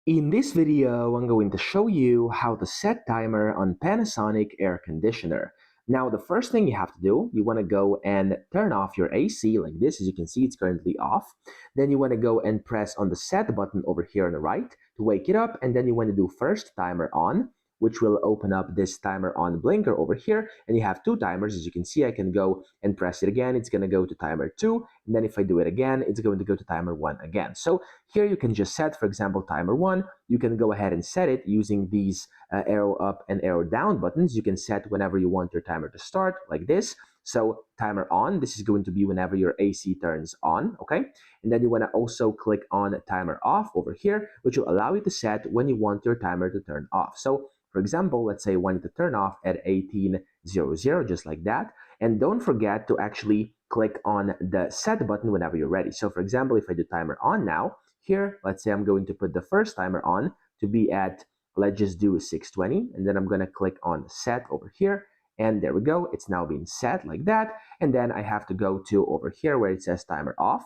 In this video, I'm going to show you how to set timer on Panasonic air conditioner. Now, the first thing you have to do, you want to go and turn off your AC like this. As you can see, it's currently off. Then you want to go and press on the set button over here on the right to wake it up. And then you want to do first timer on, which will open up this timer on blinker over here. And you have two timers. As you can see, I can go and press it again. It's going to go to timer 2. And then if I do it again, it's going to go to timer 1 again. So here you can just set, for example, timer 1. You can go ahead and set it using these arrow up and arrow down buttons. You can set whenever you want your timer to start, like this. So timer on, this is going to be whenever your AC turns on, okay? And then you want to also click on timer off over here, which will allow you to set when you want your timer to turn off. So for example, let's say I want it to turn off at 1800, just like that. And don't forget to actually click on the set button whenever you're ready. So for example, if I do timer on now, here, let's say I'm going to put the first timer on to be at, let's just do 620, and then I'm going to click on set over here, and there we go. It's now being set like that. And then I have to go to over here where it says timer off,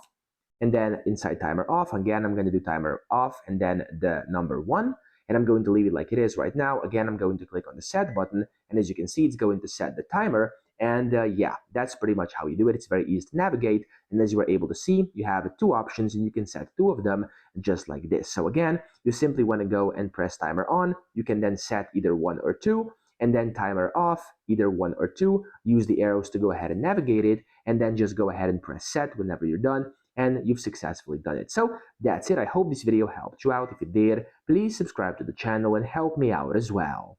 and then inside timer off, again, I'm going to do timer off and then the number 1. And I'm going to leave it like it is right now. Again, I'm going to click on the set button, and as you can see, it's going to set the timer. And yeah, that's pretty much how you do it. It's very easy to navigate. And as you were able to see, you have two options, and you can set 2 of them just like this. So again, you simply want to go and press timer on. You can then set either 1 or 2, and then timer off, either 1 or 2. Use the arrows to go ahead and navigate it, and then just go ahead and press set whenever you're done. And you've successfully done it. So that's it. I hope this video helped you out. If it did, please subscribe to the channel and help me out as well.